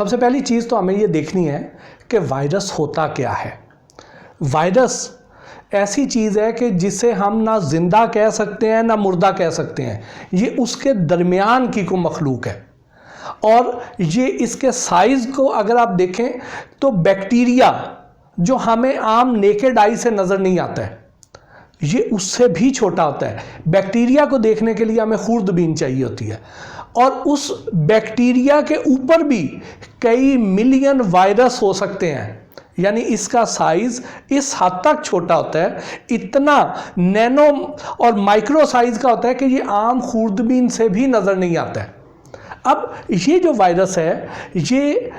सबसे पहली चीज़ तो हमें ये देखनी है कि वायरस होता क्या है। वायरस ऐसी चीज़ है कि जिसे हम ना जिंदा कह सकते हैं ना मुर्दा कह सकते हैं। ये उसके दरमियान की को मखलूक है और ये इसके साइज़ को अगर आप देखें तो बैक्टीरिया जो हमें आम नेकेड आई से नज़र नहीं आता है, ये उससे भी छोटा होता है। बैक्टीरिया को देखने के लिए हमें खूरदबीन चाहिए होती है और उस बैक्टीरिया के ऊपर भी कई मिलियन वायरस हो सकते हैं। यानी इसका साइज़ इस हद तक छोटा होता है, इतना नैनो और माइक्रो साइज़ का होता है कि ये आम खूरदबीन से भी नज़र नहीं आता है। अब ये जो वायरस है, ये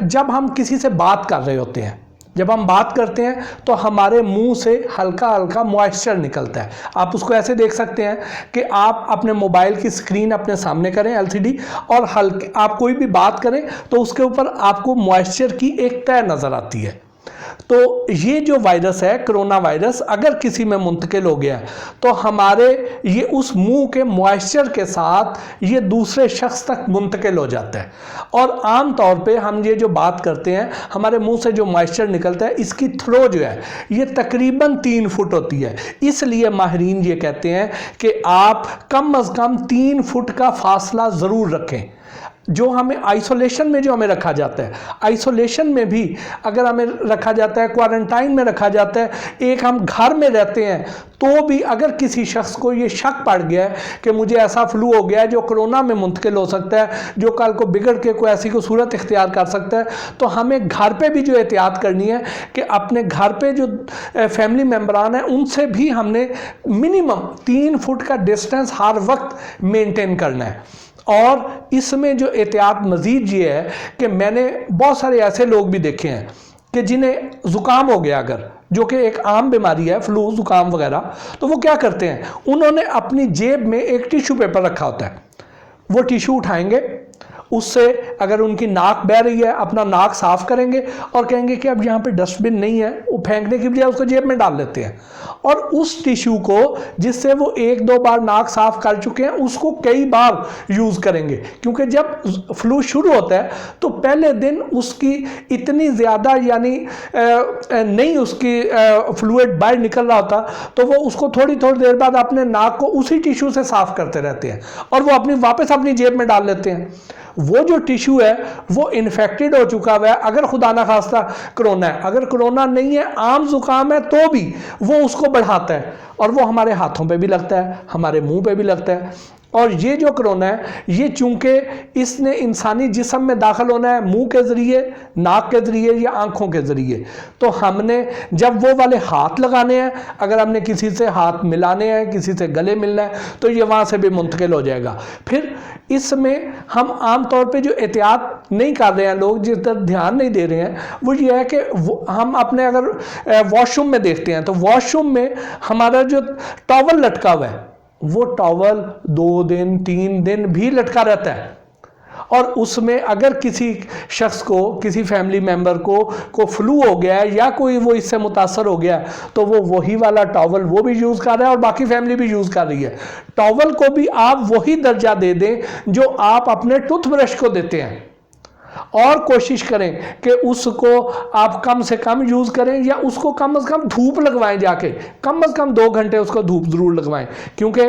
जब हम किसी से बात कर रहे होते हैं, जब हम बात करते हैं तो हमारे मुंह से हल्का हल्का मॉइस्चर निकलता है। आप उसको ऐसे देख सकते हैं कि आप अपने मोबाइल की स्क्रीन अपने सामने करें LCD और हल्के आप कोई भी बात करें तो उसके ऊपर आपको मॉइस्चर की एक तह नज़र आती है। तो ये जो वायरस है कोरोना वायरस, अगर किसी में मुंतकिल हो गया तो हमारे ये उस मुंह के मॉइस्चर के साथ ये दूसरे शख्स तक मुंतकिल हो जाता है। और आम तौर पे हम ये जो बात करते हैं, हमारे मुंह से जो मॉइस्चर निकलता है, इसकी थ्रो जो है ये तकरीबन 3 फुट होती है। इसलिए माहिरीन ये कहते हैं कि आप कम अज़ कम 3 फुट का फासला ज़रूर रखें। जो हमें आइसोलेशन में जो हमें रखा जाता है, आइसोलेशन में भी अगर हमें रखा जाता है, क्वारंटाइन में रखा जाता है, एक हम घर में रहते हैं, तो भी अगर किसी शख्स को ये शक पड़ गया है कि मुझे ऐसा फ्लू हो गया है जो कोरोना में मुंतकिल हो सकता है, जो कल को बिगड़ के कोई ऐसी को सूरत इख्तियार कर सकता है, तो हमें घर पे भी जो एहतियात करनी है कि अपने घर पे जो फैमिली मेम्बरान हैं उनसे भी हमने मिनिमम 3 फुट का डिस्टेंस हर वक्त मेंटेन करना है। और इसमें जो एहतियात मज़ीद ये है कि मैंने बहुत सारे ऐसे लोग भी देखे हैं कि जिन्हें ज़ुकाम हो गया, अगर जो कि एक आम बीमारी है, फ्लू ज़ुकाम वगैरह, तो वो क्या करते हैं, उन्होंने अपनी जेब में एक टिश्यू पेपर रखा होता है। वो टिश्यू उठाएंगे, उससे अगर उनकी नाक बह रही है अपना नाक साफ़ करेंगे और कहेंगे कि अब यहाँ पे डस्टबिन नहीं है, वो फेंकने की बजाय उसको जेब में डाल लेते हैं और उस टिश्यू को जिससे वो 1-2 बार नाक साफ़ कर चुके हैं उसको कई बार यूज़ करेंगे। क्योंकि जब फ्लू शुरू होता है तो पहले दिन उसकी इतनी ज़्यादा यानी नहीं उसकी फ्लूइड बाहर निकल रहा होता, तो वो उसको थोड़ी थोड़ी देर बाद अपने नाक को उसी टिश्यू से साफ़ करते रहते हैं और वो वापस अपनी जेब में डाल लेते हैं। वो जो टिश्यू है वो इन्फेक्टेड हो चुका हुआ है। अगर खुदा ना खास्ता कोरोना है, अगर कोरोना नहीं है, आम जुकाम है, तो भी वो उसको बढ़ाता है और वो हमारे हाथों पे भी लगता है, हमारे मुंह पे भी लगता है। और ये जो कोरोना है, ये चूंकि इसने इंसानी जिस्म में दाखिल होना है मुंह के ज़रिए, नाक के ज़रिए या आँखों के ज़रिए, तो हमने जब वो वाले हाथ लगाने हैं, अगर हमने किसी से हाथ मिलाने हैं, किसी से गले मिलना है, तो ये वहाँ से भी मुंतकिल हो जाएगा। फिर इसमें हम आम तौर पे जो एहतियात नहीं कर रहे हैं, लोग जिस तरह ध्यान नहीं दे रहे हैं, वो ये है कि हम अपने अगर वॉशरूम में देखते हैं तो वॉशरूम में हमारा जो टॉवल लटका हुआ है, वो टॉवल 2 दिन 3 दिन भी लटका रहता है और उसमें अगर किसी शख्स को, किसी फैमिली मेम्बर को फ्लू हो गया है या कोई वो इससे मुतासर हो गया है, तो वो वही वाला टॉवल वो भी यूज़ कर रहा है और बाकी फैमिली भी यूज़ कर रही है। टॉवल को भी आप वही दर्जा दे दें जो आप अपने टूथब्रश को देते हैं और कोशिश करें कि उसको आप कम से कम यूज़ करें या उसको कम से कम धूप लगवाएं, जाके कम से कम 2 घंटे उसको धूप ज़रूर लगवाएं। क्योंकि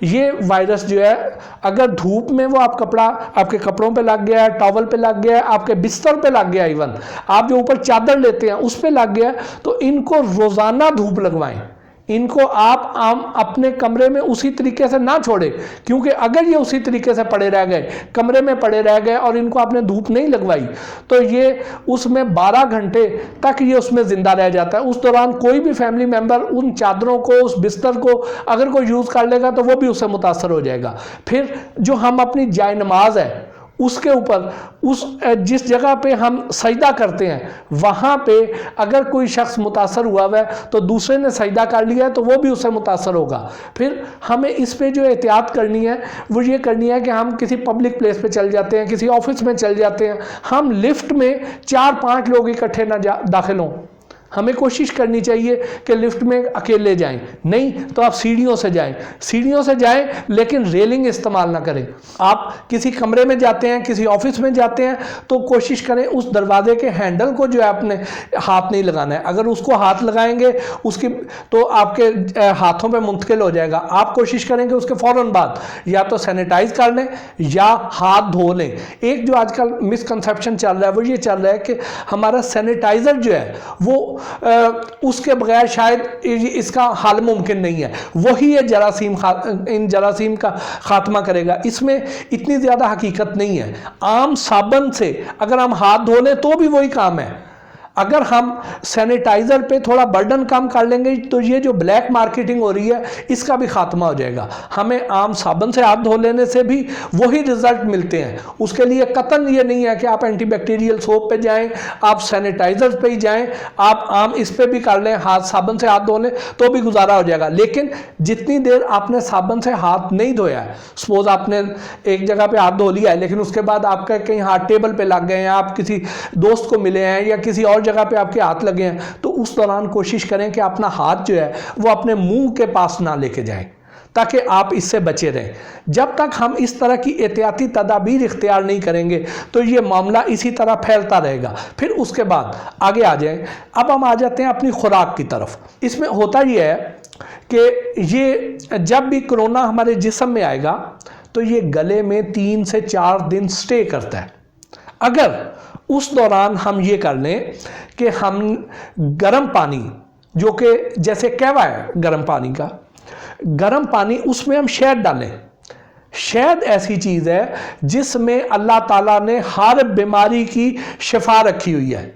ये वायरस जो है, अगर धूप में वो कपड़ा आपके कपड़ों पे लग गया है, टॉवल पे लग गया है, आपके बिस्तर पे लग गया है, इवन आप जो ऊपर चादर लेते हैं उस पे लग गया है, तो इनको रोज़ाना धूप लगवाएं। इनको आप अपने कमरे में उसी तरीके से ना छोड़ें, क्योंकि अगर ये उसी तरीके से पड़े रह गए, कमरे में पड़े रह गए और इनको आपने धूप नहीं लगवाई, तो ये उसमें 12 घंटे तक ये उसमें ज़िंदा रह जाता है। उस दौरान कोई भी फैमिली मेम्बर उन चादरों को, उस बिस्तर को अगर कोई यूज़ कर लेगा तो वो भी उससे मुतासर हो जाएगा। फिर जो हम अपनी जाए नमाज है उसके ऊपर, उस जिस जगह पे हम सजदा करते हैं, वहाँ पे अगर कोई शख्स मुतासर हुआ है तो दूसरे ने सजदा कर लिया है तो वो भी उससे मुतासर होगा। फिर हमें इस पे जो एहतियात करनी है वो ये करनी है कि हम किसी पब्लिक प्लेस पे चल जाते हैं, किसी ऑफिस में चल जाते हैं, हम लिफ्ट में 4-5 लोग इकट्ठे ना दाखिल हों। हमें कोशिश करनी चाहिए कि लिफ्ट में अकेले जाएं, नहीं तो आप सीढ़ियों से जाएं, सीढ़ियों से जाएं लेकिन रेलिंग इस्तेमाल ना करें। आप किसी कमरे में जाते हैं, किसी ऑफिस में जाते हैं तो कोशिश करें उस दरवाजे के हैंडल को जो है आपने हाथ नहीं लगाना है। अगर उसको हाथ लगाएंगे उसकी तो आपके हाथों पे मुंतकिल हो जाएगा। आप कोशिश करेंगे उसके फ़ौरन बाद या तो सैनिटाइज कर लें या हाथ धो लें। एक जो आजकल मिसकंसेप्शन चल रहा है वो ये चल रहा है कि हमारा सैनिटाइज़र जो है वो उसके बगैर शायद इसका हल मुमकिन नहीं है, वही ये इन जरासीम का खात्मा करेगा। इसमें इतनी ज़्यादा हकीकत नहीं है। आम साबुन से अगर हम हाथ धो लें तो भी वही काम है। अगर हम सैनिटाइज़र पे थोड़ा बर्डन कम कर लेंगे तो ये जो ब्लैक मार्केटिंग हो रही है इसका भी खात्मा हो जाएगा। हमें आम साबुन से हाथ धो लेने से भी वही रिजल्ट मिलते हैं। उसके लिए कतन ये नहीं है कि आप एंटीबैक्टीरियल सोप पे जाएं, आप सैनिटाइज़र पे ही जाएं, आप आम इस पे भी कर लें, हाथ साबुन से हाथ धो लें तो भी गुजारा हो जाएगा। लेकिन जितनी देर आपने साबुन से हाथ नहीं धोया है, सपोज आपने एक जगह पे हाथ धो लिया है लेकिन उसके बाद आपका कहीं हाथ टेबल पे लग गए हैं, आप किसी दोस्त को मिले हैं या किसी और जगह पे आपके हाथ लगे हैं, तो उस दौरान कोशिश करें कि अपना हाथ जो है वो अपने मुंह के पास ना लेके जाएं ताकि आप इससे बचे रहें। जब तक हम इस तरह की एहतियाती तदाबीर इख्तियार नहीं करेंगे तो ये मामला इसी तरह फैलता रहेगा। फिर उसके बाद आगे आ जाएं। अब हम आ जाते हैं अपनी खुराक की तरफ। इसमें होता ये है कि ये जब भी कोरोना हमारे जिस्म में आएगा तो ये गले में 3 से 4 दिन स्टे करता है। अगर उस दौरान हम ये कर लें कि हम गर्म पानी, जो कि जैसे कहवा है गर्म पानी का, गर्म पानी उसमें हम शहद डालें। शहद ऐसी चीज़ है जिसमें अल्लाह ताला ने हर बीमारी की शिफा रखी हुई है।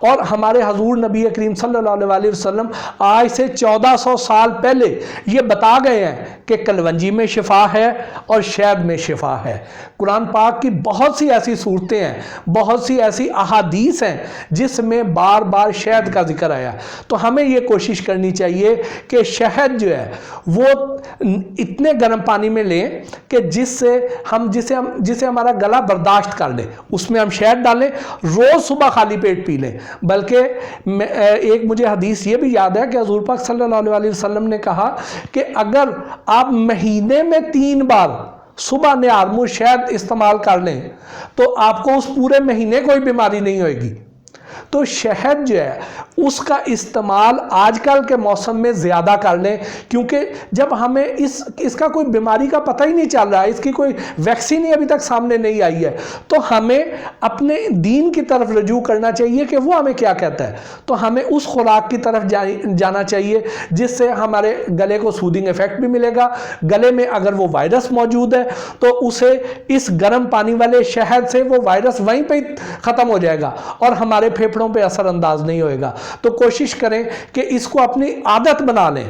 और हमारे हजूर नबी करीम सल्लल्लाहु अलैहि वसल्लम आज से 1400 साल पहले ये बता गए हैं कि कलवंजी में शिफा है और शहद में शिफा है। कुरान पाक की बहुत सी ऐसी सूरतें हैं, बहुत सी ऐसी अहादीस हैं जिसमें बार बार शहद का जिक्र आया। तो हमें ये कोशिश करनी चाहिए कि शहद जो है वो इतने गर्म पानी में लें कि जिसे हमारा गला बर्दाश्त कर ले, उसमें हम शहद डालें, रोज़ सुबह खाली पेट पी लें। बल्कि एक मुझे हदीस ये भी याद है कि हुज़ूर पाक सल्लल्लाहु अलैहि वसल्लम ने कहा कि अगर आप महीने में 3 बार सुबह निहारमुर शहद इस्तेमाल कर लें तो आपको उस पूरे महीने कोई बीमारी नहीं होगी। तो शहद जो है उसका इस्तेमाल आजकल के मौसम में ज़्यादा कर लें, क्योंकि जब हमें इसका कोई बीमारी का पता ही नहीं चल रहा है, इसकी कोई वैक्सीन ही अभी तक सामने नहीं आई है, तो हमें अपने दीन की तरफ रजू करना चाहिए कि वो हमें क्या कहता है। तो हमें उस खुराक की तरफ जाना चाहिए जिससे हमारे गले को सूदिंग इफेक्ट भी मिलेगा। गले में अगर वो वायरस मौजूद है तो उसे इस गर्म पानी वाले शहद से वो वायरस वहीं पर ख़त्म हो जाएगा और हमारे फेफड़ों पे असरअंदाज नहीं होएगा। तो कोशिश करें कि इसको अपनी आदत बना लें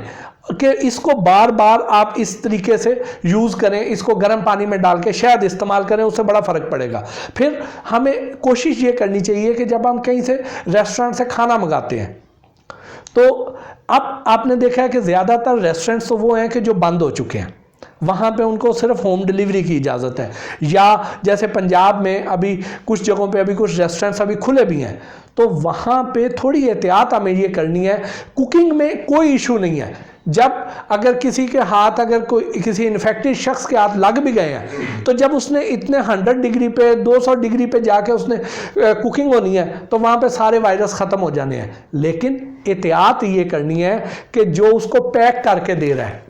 कि इसको बार बार आप इस तरीके से यूज़ करें, इसको गर्म पानी में डाल के शहद इस्तेमाल करें, उससे बड़ा फ़र्क पड़ेगा। फिर हमें कोशिश ये करनी चाहिए कि जब हम कहीं से रेस्टोरेंट से खाना मंगाते हैं तो अब आपने देखा है कि ज़्यादातर रेस्टोरेंट्स तो वो हैं कि जो बंद हो चुके हैं, वहाँ पे उनको सिर्फ होम डिलीवरी की इजाज़त है। या जैसे पंजाब में अभी कुछ जगहों पे अभी कुछ रेस्टोरेंट्स अभी खुले भी हैं, तो वहाँ पे थोड़ी एहतियात हमें ये करनी है। कुकिंग में कोई इशू नहीं है, जब अगर किसी के हाथ, अगर कोई किसी इन्फेक्टेड शख्स के हाथ लग भी गए हैं तो जब उसने इतने 100 डिग्री पे 200 डिग्री पे जाके उसने कुकिंग होनी है तो वहाँ पे सारे वायरस ख़त्म हो जाने हैं। लेकिन एहतियात ये करनी है कि जो उसको पैक करके दे रहा है,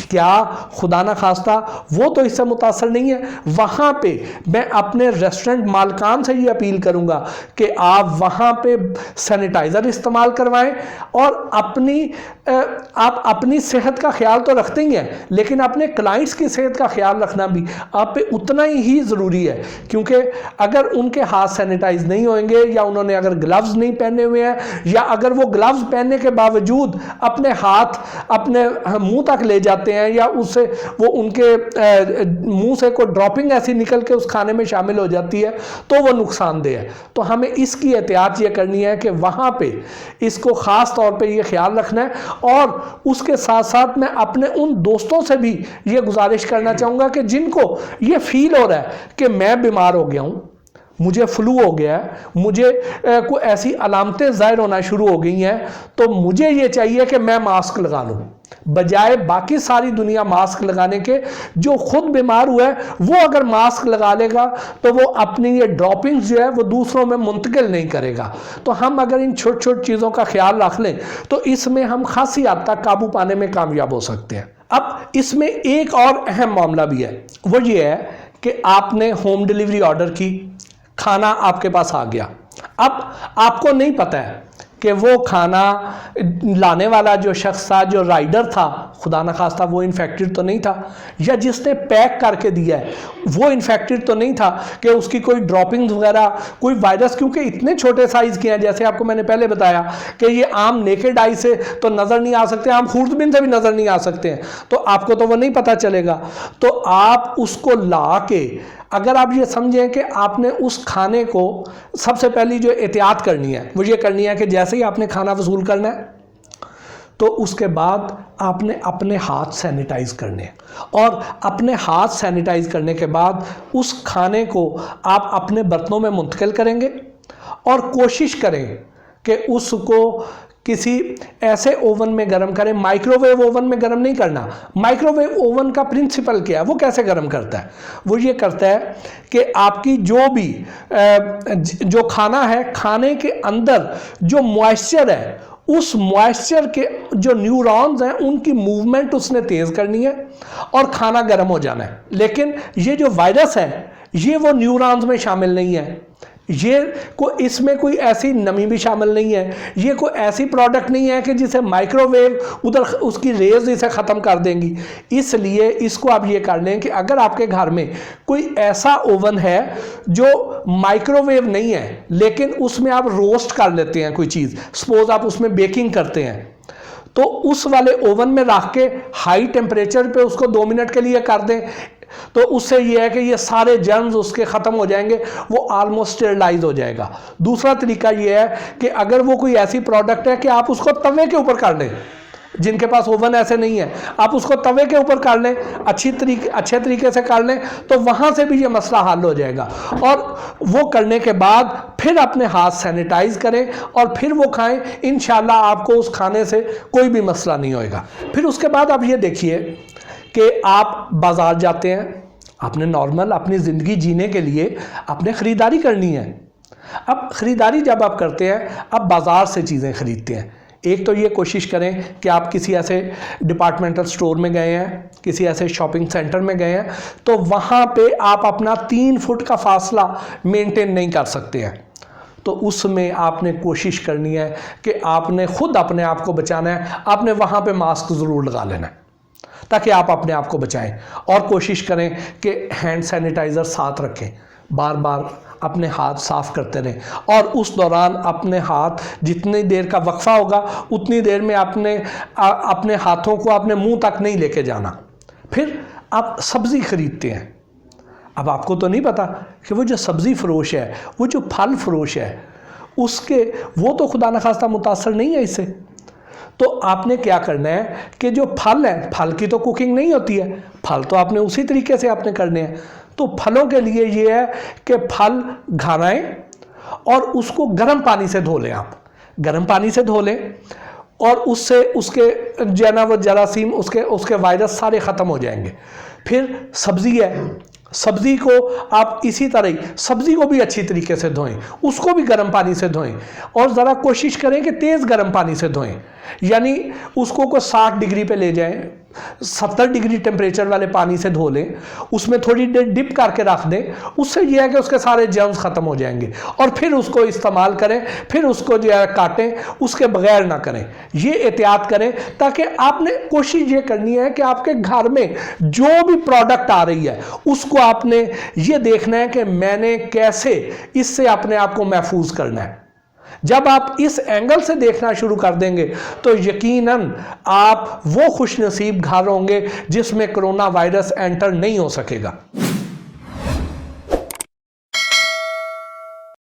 क्या खुदा ना खास्ता वो तो इससे मुतासर नहीं है, वहाँ पे मैं अपने रेस्टोरेंट मालकान से ये अपील करूँगा कि आप वहाँ पे सैनिटाइज़र इस्तेमाल करवाएं और आप अपनी सेहत का ख्याल तो रखते ही हैं, लेकिन अपने क्लाइंट्स की सेहत का ख्याल रखना भी आप पे उतना ही ज़रूरी है। क्योंकि अगर उनके हाथ सैनिटाइज नहीं होंगे या उन्होंने अगर ग्लव्स नहीं पहने हुए हैं या अगर वो ग्लव्स पहनने के बावजूद अपने हाथ अपने मुंह तक ले जाते हैं या उससे वो उनके मुंह से कोई ड्रॉपिंग ऐसी निकल के उस खाने में शामिल हो जाती है तो वो नुकसानदेह है। तो हमें इसकी एहतियात ये करनी है कि वहाँ पे इसको ख़ास तौर पे ये ख्याल रखना है। और उसके साथ साथ मैं अपने उन दोस्तों से भी ये गुजारिश करना चाहूँगा कि जिनको ये फील हो रहा है कि मैं बीमार हो गया हूँ, मुझे फ्लू हो गया है, मुझे कोई ऐसी अलामतें ज़ाहिर होना शुरू हो गई हैं, तो मुझे ये चाहिए कि मैं मास्क लगा लूँ, बजाय बाकी सारी दुनिया मास्क लगाने के। जो खुद बीमार हुआ है वो अगर मास्क लगा लेगा तो वो अपनी ये ड्रॉपिंग्स जो है वो दूसरों में मुंतकिल नहीं करेगा। तो हम अगर इन छोटी छोटी चीज़ों का ख्याल रख लें तो इसमें हम खासी हद तक काबू पाने में कामयाब हो सकते हैं। अब इसमें एक और अहम मामला भी है, वो ये है कि आपने होम डिलीवरी ऑर्डर की, खाना आपके पास आ गया। अब आपको नहीं पता है कि वो खाना लाने वाला जो शख्स था, जो राइडर था, खुदा न खास्ता वो इन्फेक्टेड तो नहीं था, या जिसने पैक करके दिया है वो इन्फेक्टेड तो नहीं था कि उसकी कोई ड्रॉपिंग्स वगैरह, कोई वायरस, क्योंकि इतने छोटे साइज़ के हैं, जैसे आपको मैंने पहले बताया कि ये आम नेकेड आई से तो नज़र नहीं आ सकते, आम खूरदबीन से भी नज़र नहीं आ सकते हैं, तो आपको तो वो नहीं पता चलेगा। तो आप उसको ला के, अगर आप ये समझें कि आपने उस खाने को, सबसे पहली जो एहतियात करनी है वो ये करनी है कि जैसे ही आपने खाना वसूल करना है तो उसके बाद आपने अपने हाथ सैनिटाइज करने हैं, और अपने हाथ सैनिटाइज करने के बाद उस खाने को आप अपने बर्तनों में मुंतकिल करेंगे, और कोशिश करें कि उसको किसी ऐसे ओवन में गर्म करें। माइक्रोवेव ओवन में गर्म नहीं करना। माइक्रोवेव ओवन का प्रिंसिपल क्या है, वो कैसे गर्म करता है? वो ये करता है कि आपकी जो भी जो खाना है, खाने के अंदर जो मॉइस्चर है, उस मॉइस्चर के जो न्यूरॉन्स हैं उनकी मूवमेंट उसने तेज़ करनी है और खाना गर्म हो जाना है। लेकिन ये जो वायरस है ये वो न्यूरॉन्स में शामिल नहीं है, इसमें कोई ऐसी नमी भी शामिल नहीं है, ये कोई ऐसी प्रोडक्ट नहीं है कि जिसे माइक्रोवेव उधर उसकी रेज इसे ख़त्म कर देंगी। इसलिए इसको आप ये कर लें कि अगर आपके घर में कोई ऐसा ओवन है जो माइक्रोवेव नहीं है लेकिन उसमें आप रोस्ट कर लेते हैं कोई चीज़, सपोज आप उसमें बेकिंग करते हैं, तो उस वाले ओवन में रख के हाई टेम्परेचर पे उसको 2 मिनट के लिए कर दें, तो उससे ये है कि ये सारे जर्म्स उसके ख़त्म हो जाएंगे, वो ऑलमोस्ट स्टेरिलाइज हो जाएगा। दूसरा तरीका ये है कि अगर वो कोई ऐसी प्रोडक्ट है कि आप उसको तवे के ऊपर कर लें, जिनके पास ओवन ऐसे नहीं है, आप उसको तवे के ऊपर कर लें, अच्छे तरीके से कर लें, तो वहाँ से भी ये मसला हल हो जाएगा। और वो करने के बाद फिर अपने हाथ सैनिटाइज करें और फिर वो खाएं, इंशाल्लाह आपको उस खाने से कोई भी मसला नहीं होएगा। फिर उसके बाद आप ये देखिए कि आप बाज़ार जाते हैं, आपने नॉर्मल अपनी ज़िंदगी जीने के लिए आपने ख़रीदारी करनी है। अब ख़रीदारी जब आप करते हैं, अब बाज़ार से चीज़ें ख़रीदते हैं, एक तो ये कोशिश करें कि आप किसी ऐसे डिपार्टमेंटल स्टोर में गए हैं, किसी ऐसे शॉपिंग सेंटर में गए हैं, तो वहाँ पे आप अपना 3 फुट का फासला मेंटेन नहीं कर सकते हैं, तो उसमें आपने कोशिश करनी है कि आपने खुद अपने आप को बचाना है, आपने वहाँ पे मास्क ज़रूर लगा लेना है ताकि आप अपने आप को बचाएं। और कोशिश करें कि हैंड सैनिटाइज़र साथ रखें, बार बार अपने हाथ साफ़ करते रहें, और उस दौरान अपने हाथ, जितनी देर का वक्फा होगा उतनी देर में अपने हाथों को अपने मुंह तक नहीं लेके जाना। फिर आप सब्ज़ी ख़रीदते हैं, अब आपको तो नहीं पता कि वो जो सब्ज़ी फ़रोश है, वो जो फल फ़रोश है, वो तो खुदा न खास्ता मुतासर नहीं है इससे। तो आपने क्या करना है कि जो फल है, फल की तो कुकिंग नहीं होती है, फल तो आपने उसी तरीके से आपने करने हैं। तो फलों के लिए ये है कि फल घानाएं और उसको गर्म पानी से धो लें। आप गर्म पानी से धो लें और उससे उसके जो है ना वो जरासीम, उसके वायरस सारे ख़त्म हो जाएंगे। फिर सब्ज़ी है, सब्ज़ी को आप इसी तरह ही, सब्ज़ी को भी अच्छी तरीके से धोएं, उसको भी गर्म पानी से धोएं, और ज़रा कोशिश करें कि तेज़ गर्म पानी से धोएं, यानी उसको 60 डिग्री पे ले जाएं, 70 डिग्री टेम्परेचर वाले पानी से धो लें, उसमें थोड़ी देर डिप करके रख दें, उससे यह है कि उसके सारे जर्म्स ख़त्म हो जाएंगे, और फिर उसको इस्तेमाल करें, फिर उसको जो है काटें, उसके बगैर ना करें। ये एहतियात करें, ताकि आपने कोशिश ये करनी है कि आपके घर में जो भी प्रोडक्ट आ रही है उसको आपने ये देखना है कि मैंने कैसे इससे अपने आप को महफूज करना है। जब आप इस एंगल से देखना शुरू कर देंगे तो यकीनन आप वो खुशनसीब घर होंगे जिसमें कोरोना वायरस एंटर नहीं हो सकेगा।